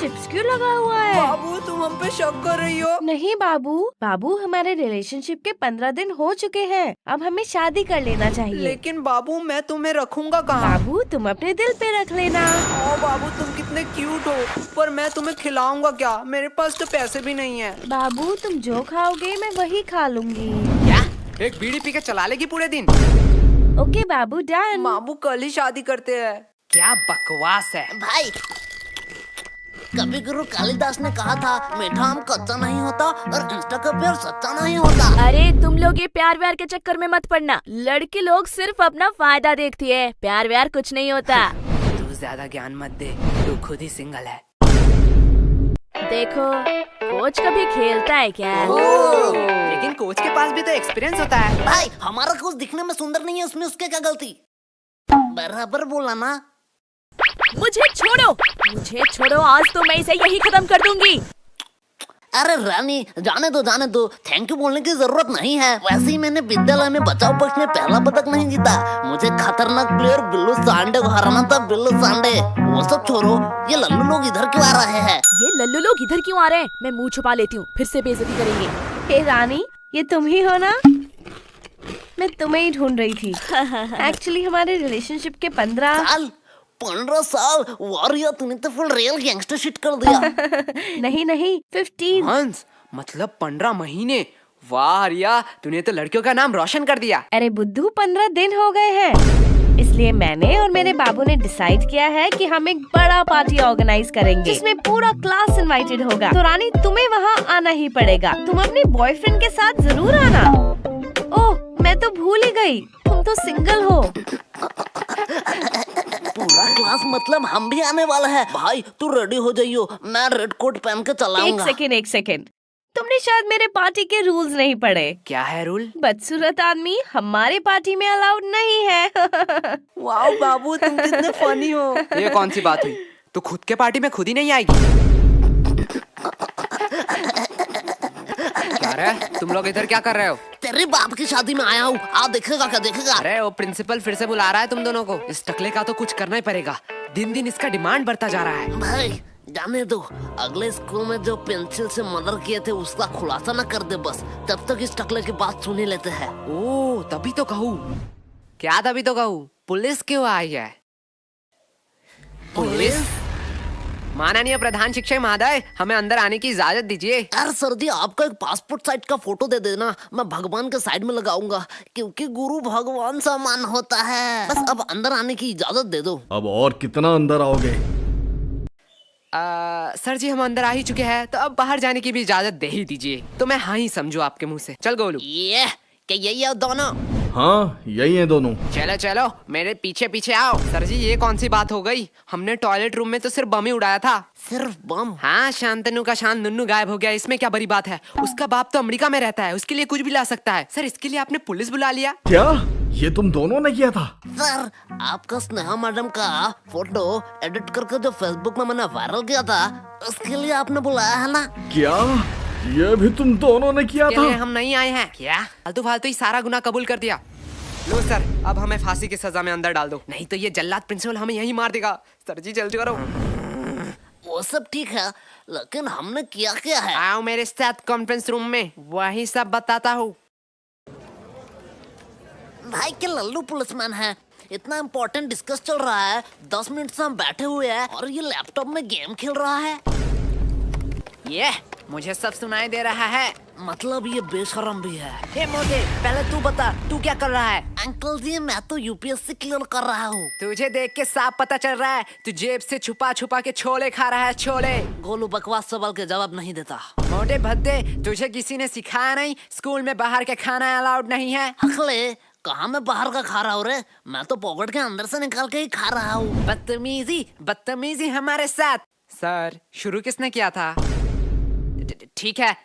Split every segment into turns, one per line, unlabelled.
Chips क्यों लगा हुआ है?
बाबू तुम हम पे शक कर रही हो?
नहीं बाबू, हमारे रिलेशनशिप के 15 दिन हो चुके हैं। अब हमें शादी कर लेना चाहिए।
लेकिन बाबू मैं तुम्हें रखूंगा कहाँ?
बाबू तुम अपने दिल पे रख लेना।
ओ बाबू तुम कितने क्यूट हो, पर मैं तुम्हें खिलाऊंगा क्या? मेरे पास तो पैसे भी नहीं है।
बाबू तुम जो खाओगे मैं वही खा लूंगी।
क्या? एक बीड़ी पी के चला लेगी पूरे दिन?
ओके बाबू डन।
बाबू कल ही शादी करते हैं। क्या बकवास है
भाई, कवि गुरु कालिदास ने कहा था, मीठा आम कच्चा नहीं होता और इंस्टा का प्यार सच्चा नहीं होता।
अरे तुम लोग ये प्यार व्यार के चक्कर में मत पड़ना। लड़के लोग सिर्फ अपना फायदा देखती है, प्यार व्यार कुछ नहीं होता।
तू ज्यादा ज्ञान मत दे, तू खुद ही सिंगल है।
देखो कोच कभी खेलता है क्या?
लेकिन कोच के पास भी तो एक्सपीरियंस होता है।
भाई हमारा कोच दिखने में सुंदर नहीं है, उसमें उसके क्या गलती? बराबर बोला ना।
मुझे छोड़ो, आज तो मैं इसे यही खत्म कर दूंगी।
अरे रानी जाने दो, थैंक यू बोलने की जरूरत नहीं है। वैसे ही मैंने विद्यालय में बचाव पक्ष में पहला पदक नहीं जीता। मुझे खतरनाक प्लेयर बिल्लू सांडे को हराना था। बिल्लू सांडे वो सब छोड़ो, ये लल्लू लोग इधर क्यों आ रहे हैं?
ये लल्लू लोग इधर क्यों आ रहे हैं? मैं मुंह छुपा लेती हूँ, फिर से बेइज्जती करेंगे।
हे रानी, ये तुम ही हो ना? मैं तुम्हें ही ढूंढ रही थी। एक्चुअली हमारे रिलेशनशिप के
15 साल वारिया, तूने तो फुल रियल गैंगस्टर शिट कर दिया।
नहीं 15।
हंस मतलब 15 महीने। वाह रिया, तूने तो लड़कियों का नाम रोशन कर दिया।
अरे बुद्धू 15 दिन हो गए हैं, इसलिए मैंने और मेरे बाबू ने डिसाइड किया है कि हम एक बड़ा पार्टी ऑर्गेनाइज करेंगे जिसमें पूरा क्लास इनवाइटेड होगा। तो रानी तुम्हें वहाँ आना ही पड़ेगा। तुम अपने बॉयफ्रेंड के साथ जरूर आना। ओह मैं तो भूल ही गई, तुम तो सिंगल हो।
पूरा क्लास मतलब हम भी आने वाले हैं। भाई तू रेडी हो जाइयो, मैं रेड कोट पहन के चलाऊंगा।
एक सेकेंड, तुमने शायद मेरे पार्टी के रूल्स नहीं पढ़े।
क्या है रूल?
बदसूरत आदमी हमारे पार्टी में अलाउड नहीं है।
वाह बाबू तुम कितने फनी हो। ये कौन सी बात हुई? तू खुद के पार्टी में खुद ही नहीं आएगी? क्या रे, तुम लोग इधर क्या कर रहे हो?
तेरे बाप की शादी में आया हूँ, आ देखेगा क्या देखेगा।
अरे वो प्रिंसिपल फिर से बुला रहा है तुम दोनों को। इस टकले का तो कुछ करना ही पड़ेगा, दिन दिन इसका डिमांड बढ़ता जा रहा है।
भाई जाने दो, अगले स्कूल में जो पेंसिल से मर्डर किए थे उसका खुलासा न कर दे बस, तब तक इस टकले की बात सुन ही लेते हैं।
ओ तभी तो कहूँ। क्या तभी तो कहूँ? पुलिस क्यों आई है? पुलिस? माननीय प्रधान शिक्षक महोदय, हमें अंदर आने की इजाजत दीजिए।
यार सर्दी, आपका एक पासपोर्ट साइज का फोटो दे देना, मैं भगवान के साइड में लगाऊंगा, क्योंकि गुरु भगवान समान होता है। बस अब अंदर आने की इजाजत दे दो।
अब और कितना अंदर आओगे?
सर जी हम अंदर आ ही चुके हैं, तो अब बाहर जाने की भी इजाजत दे ही दीजिए। तो मैं हाँ ही समझू आपके मुंह से। चल गोलू।
ये क्या यही है दोनों?
हाँ यही है दोनों।
चलो चलो मेरे पीछे पीछे आओ। सर जी ये कौन सी बात हो गई? हमने टॉयलेट रूम में तो सिर्फ बम ही उड़ाया था।
सिर्फ बम?
हाँ, शांतनु का शांत नुन्नू गायब हो गया, इसमें क्या बड़ी बात है? उसका बाप तो अमेरिका में रहता है, उसके लिए कुछ भी ला सकता है। सर इसके लिए आपने पुलिस बुला लिया?
क्या ये तुम दोनों ने किया था?
सर आपका स्नेहा मैडम का फोटो एडिट करके जो फेसबुक में मैंने वायरल किया था, उसके लिए आपने बुलाया है ना?
क्या ये भी तुम दोनों ने किया था?
हम नहीं आए हैं क्या? फालतू फालतू ही सारा गुनाह कबूल कर दिया। लो सर, अब हमें फांसी की सजा में अंदर डाल दो, नहीं तो ये जल्लाद प्रिंसिपल हमें यहीं मार देगा। सर जी जल्दी करो।
वो सब ठीक है, लेकिन हमने किया क्या है?
आओ मेरे साथ कॉन्फ्रेंस रूम में, वही सब बताता हूँ।
भाई के लल्लू पुलिसमैन है, इतना इम्पोर्टेंट डिस्कस चल रहा है, 10 मिनट से हम बैठे हुए हैं और ये लैपटॉप में गेम खेल रहा है।
ये मुझे सब सुनाई दे रहा है।
मतलब ये बेशरम भी है।
हे मोटे, पहले तू बता, तू क्या कर रहा है?
अंकल जी मैं तो यूपीएससी क्लियर कर रहा हूँ।
तुझे देख के साफ पता चल रहा है, तू जेब से छुपा छुपा के छोले खा रहा है, छोले।
गोलू बकवास सवाल के जवाब नहीं देता।
मोटे भद्दे, तुझे किसी ने सिखाया नहीं स्कूल में बाहर के खाना अलाउड नहीं है?
अगले कहाँ मैं बाहर का खा रहा हूँ रे, मैं तो पॉकेट के अंदर से निकाल के ही खा रहा हूँ।
बदतमीजी हमारे साथ। सर शुरू किसने किया था? ठीक है,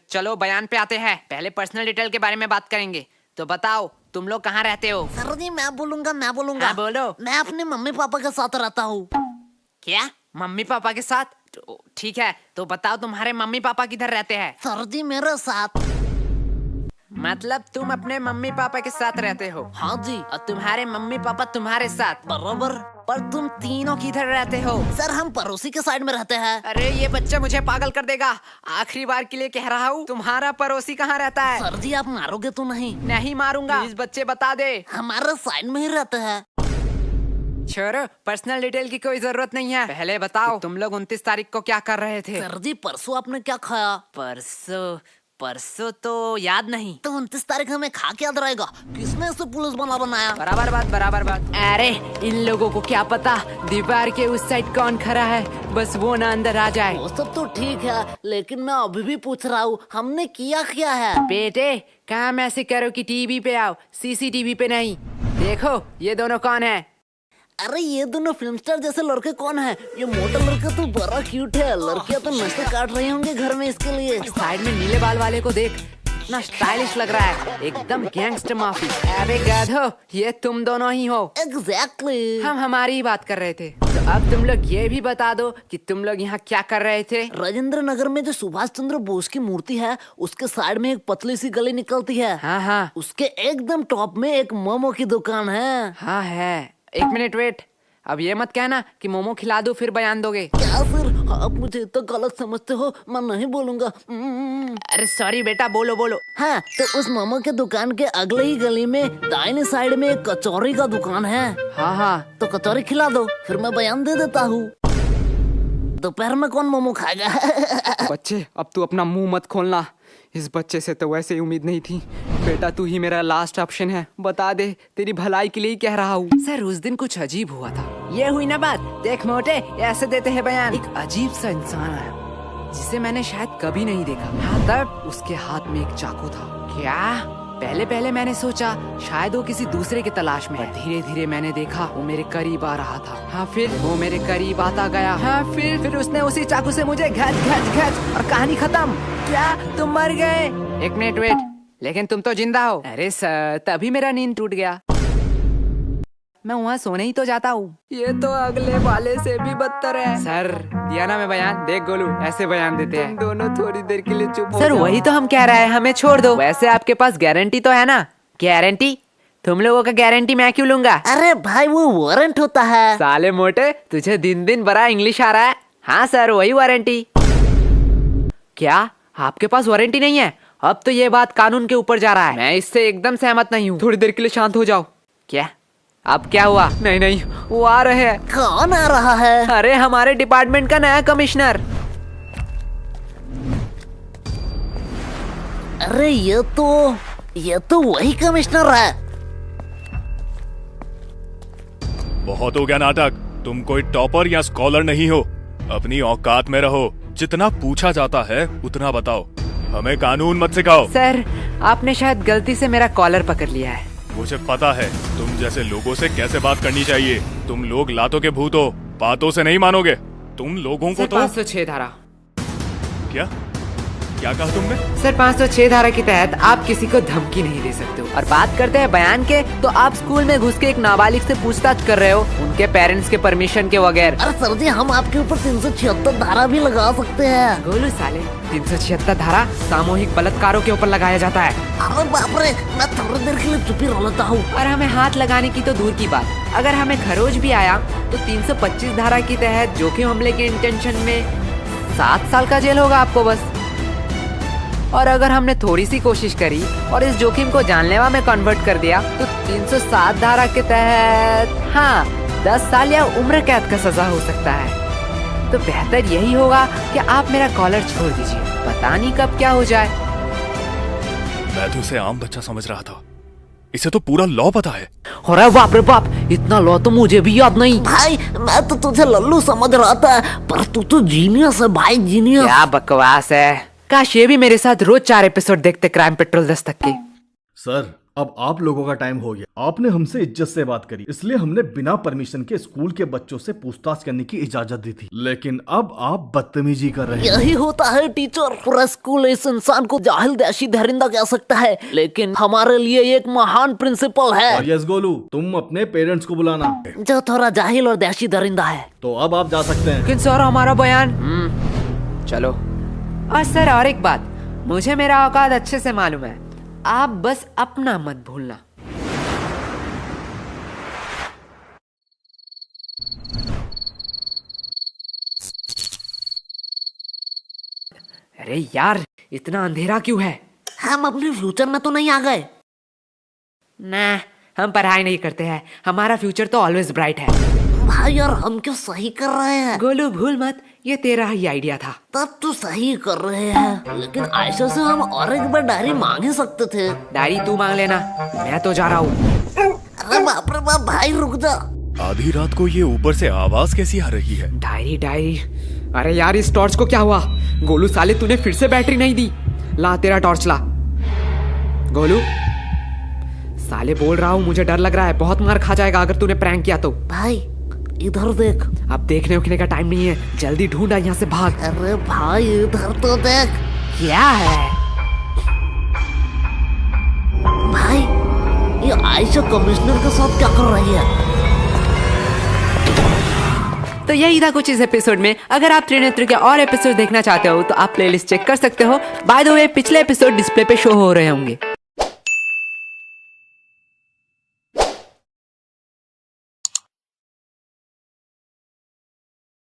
चलो बयान पे आते हैं। पहले पर्सनल डिटेल के बारे में बात करेंगे। तो बताओ तुम लोग कहाँ रहते हो?
सर जी मैं बोलूंगा।
हाँ, बोलो।
मैं अपने मम्मी पापा के साथ रहता हूँ।
क्या मम्मी पापा के साथ? ठीक है, तो बताओ तुम्हारे मम्मी पापा किधर रहते हैं?
सर जी मेरे साथ।
मतलब तुम अपने मम्मी पापा के साथ रहते हो?
हाँ जी।
और तुम्हारे मम्मी पापा तुम्हारे साथ?
बराबर।
पर तुम तीनों किधर रहते हो?
सर हम पड़ोसी के साइड में रहते हैं।
अरे ये बच्चा मुझे पागल कर देगा। आखिरी बार के लिए कह रहा हूँ, तुम्हारा पड़ोसी कहाँ रहता है?
सर जी आप मारोगे तो नहीं?
नहीं मारूंगा। प्लीज बच्चे बता दे।
हमारे साइड में ही रहते हैं।
छोड़ो, पर्सनल डिटेल की कोई जरूरत नहीं है। पहले बताओ तुम लोग 29 तारीख को क्या कर रहे थे?
सर जी परसों आपने क्या खाया?
परसों तो याद नहीं।
तो 29 तारीख हमें खा के याद रहेगा? किसने इसे पुलिस बना बनाया?
बराबर बात। अरे इन लोगों को क्या पता दीवार के उस साइड कौन खड़ा है, बस वो ना अंदर आ जाए।
वो सब तो ठीक है, लेकिन मैं अभी भी पूछ रहा हूँ हमने किया है?
बेटे काम ऐसे करो कि टीवी पे आओ, सीसीटीवी पे नहीं। देखो ये दोनों कौन है?
अरे ये दोनों फिल्म स्टार जैसे लड़के कौन है? ये मोटा लड़का तो बड़ा क्यूट है, लड़कियां तो नशे काट रही होंगे घर में इसके लिए।
साइड में नीले बाल वाले को देख, इतना स्टाइलिश लग रहा है, एकदम गैंगस्टर माफी। अबे गधो, ये तुम दोनों ही हो।
एग्जैक्टली।
हम हमारी ही बात कर रहे थे, तो अब तुम लोग ये भी बता दो कि तुम लोग यहाँ क्या कर रहे थे?
राजेंद्र नगर में जो सुभाष चंद्र बोस की मूर्ति है, उसके साइड में एक पतली सी गली निकलती है।
हाँ
उसके एकदम टॉप में एक मोमो की दुकान है।
हाँ है। एक मिनट वेट, अब ये मत कहना कि मोमो खिला दो फिर बयान दोगे।
क्या सर आप मुझे इतना गलत समझते हो? मैं नहीं बोलूंगा।
अरे सॉरी बेटा, बोलो।
हाँ तो उस मोमो के दुकान के अगले ही गली में दाहिने साइड में एक कचौरी का दुकान है।
हाँ
तो कचौरी खिला दो, फिर मैं बयान दे देता हूँ। दोपहर में कौन मोमो खाएगा?
बच्चे अब तू अपना मुंह मत खोलना, इस बच्चे से तो वैसे ही उम्मीद नहीं थी। बेटा तू ही मेरा लास्ट ऑप्शन है, बता दे, तेरी भलाई के लिए ही कह रहा हूँ। सर उस दिन कुछ अजीब हुआ था। ये हुई ना बात, देख मोटे ऐसे देते हैं बयान। एक अजीब सा इंसान आया जिसे मैंने शायद कभी नहीं देखा। हाँ तब उसके हाथ में एक चाकू था। क्या? पहले मैंने सोचा शायद वो किसी दूसरे की तलाश में है। धीरे धीरे मैंने देखा वो मेरे करीब आ रहा था। हाँ फिर वो मेरे करीब आता गया। हाँ फिर उसने उसी चाकू से मुझे घच और कहानी खत्म। क्या तुम मर गए? एक मिनट वेट, लेकिन तुम तो जिंदा हो। अरे सर तभी मेरा नींद टूट गया। मैं वहाँ सोने ही तो जाता हूँ। ये तो अगले वाले से भी बदतर है। सर दिया ना मैं बयान, देख गोलू ऐसे बयान देते हैं। तुम दोनों थोड़ी देर के लिए चुप हो सर, वही तो हम कह रहे हैं, हमें छोड़ दो। वैसे आपके पास गारंटी तो है ना? गारंटी? तुम लोगों का गारंटी मैं क्यों लूंगा?
अरे भाई वो वारंट होता है।
साले मोटे तुझे दिन दिन बड़ा इंग्लिश आ रहा है। हाँ सर वही वारंटी। क्या आपके पास वारंटी नहीं है? अब तो ये बात कानून के ऊपर जा रहा है। मैं इससे एकदम सहमत नहीं हूँ। थोड़ी देर के लिए शांत हो जाओ। क्या अब क्या हुआ? नहीं वो आ रहे हैं।
कौन आ रहा है?
अरे हमारे डिपार्टमेंट का नया कमिश्नर।
अरे ये तो वही कमिश्नर है।
बहुत हो गया नाटक, तुम कोई टॉपर या स्कॉलर नहीं हो, अपनी औकात में रहो। जितना पूछा जाता है उतना बताओ, हमें कानून मत सिखाओ।
सर आपने शायद गलती से मेरा कॉलर पकड़ लिया है।
मुझे पता है तुम जैसे लोगों से कैसे बात करनी चाहिए। तुम लोग लातों के भूत हो, बातों से नहीं मानोगे। तुम लोगों को तो
506 धारा।
क्या कहा तुमने?
सर 506 धारा के तहत आप किसी को धमकी नहीं दे सकते हो। और बात करते हैं बयान के, तो आप स्कूल में घुस के एक नाबालिग से पूछताछ कर रहे हो उनके पेरेंट्स के परमिशन के बगैर।
अरे सर जी हम आपके ऊपर 376 धारा भी लगा सकते हैं।
गोलू साले 376 धारा सामूहिक बलात्कारों के ऊपर लगाया जाता है।
अरे बाप रे, मैं थोड़ी देर के लिए चुप ही रह लेता हूँ।
और हमें हाथ लगाने की तो दूर की बात, अगर हमें खरोच भी आया तो 325 धारा के तहत जोखिम हमले के इंटेंशन में 7 साल का जेल होगा आपको बस। और अगर हमने थोड़ी सी कोशिश करी और इस जोखिम को जानलेवा में कन्वर्ट कर दिया तो 307 धारा के तहत 10 साल या उम्र कैद का सजा हो सकता है। तो बेहतर यही होगा कि आप मेरा कॉलर छोड़ दीजिए, पता नहीं कब क्या हो जाए।
मैं तो उसे आम बच्चा समझ रहा था, इसे तो पूरा लॉ पता है।
अरे बाप रे बाप, इतना लॉ तो मुझे भी याद नहीं।
भाई मैं तो तुझे लल्लू समझ रहा था, पर तू तो जीनियस है भाई, जीनियस।
क्या बकवास है। काश ये भी मेरे साथ रोज 4 एपिसोड देखते क्राइम पेट्रोल दस्तक के।
सर अब आप लोगों का टाइम हो गया। आपने हमसे इज्जत से बात करी, इसलिए हमने बिना परमिशन के स्कूल के बच्चों से पूछताछ करने की इजाजत दी थी, लेकिन अब आप बदतमीजी कर रहे हैं।
यही होता है टीचर, पूरा स्कूल इस इंसान को जाहिल देशी दरिंदा कह सकता है, लेकिन हमारे लिए एक महान प्रिंसिपल है।
और यस गोलू, तुम अपने पेरेंट्स को बुलाना,
जो थोड़ा जाहिल और देशी दरिंदा है।
तो अब आप जा सकते हैं।
लेकिन सर हमारा बयान। चलो। और सर और एक बात, मुझे मेरा औकात अच्छे से मालूम है, आप बस अपना मत भूलना। अरे यार, इतना अंधेरा क्यों है?
हम अपने फ्यूचर में तो नहीं आ गए?
ना, हम पढ़ाई नहीं करते हैं, हमारा फ्यूचर तो ऑलवेज ब्राइट है।
भाई यार, हम क्यों सही कर रहे हैं?
गोलू भूल मत, ये तेरा ही आइडिया था।
तब तो सही कर रहे हैं, लेकिन आयशा से हम और एक बार डायरी मांग ही सकते थे।
डायरी तू मांग लेना, मैं तो जा रहा हूँ।
अरे बाप रे बाप, भाई रुक जा।
आधी रात को ये ऊपर से आवाज कैसी आ रही है?
डायरी डायरी, अरे यार इस टॉर्च को क्या हुआ? गोलू साले तूने फिर से बैटरी नहीं दी। ला तेरा टॉर्च ला। गोलू साले बोल रहा हूँ, मुझे डर लग रहा है, बहुत मार खा जाएगा अगर तूने प्रैंक किया तो।
भाई इधर देख।
अब देखने उखने का टाइम नहीं है, जल्दी ढूंढा, यहाँ से भाग।
अरे भाई इधर तो देख।
क्या है?
भाई ये आयशा कमिश्नर के साथ क्या कर रही है?
तो यही था कुछ इस एपिसोड में। अगर आप त्रिनेत्र के और एपिसोड देखना चाहते हो तो आप प्लेलिस्ट चेक कर सकते हो। बाय द वे, पिछले एपिसोड डिस्प्ले पे शो हो रहे होंगे।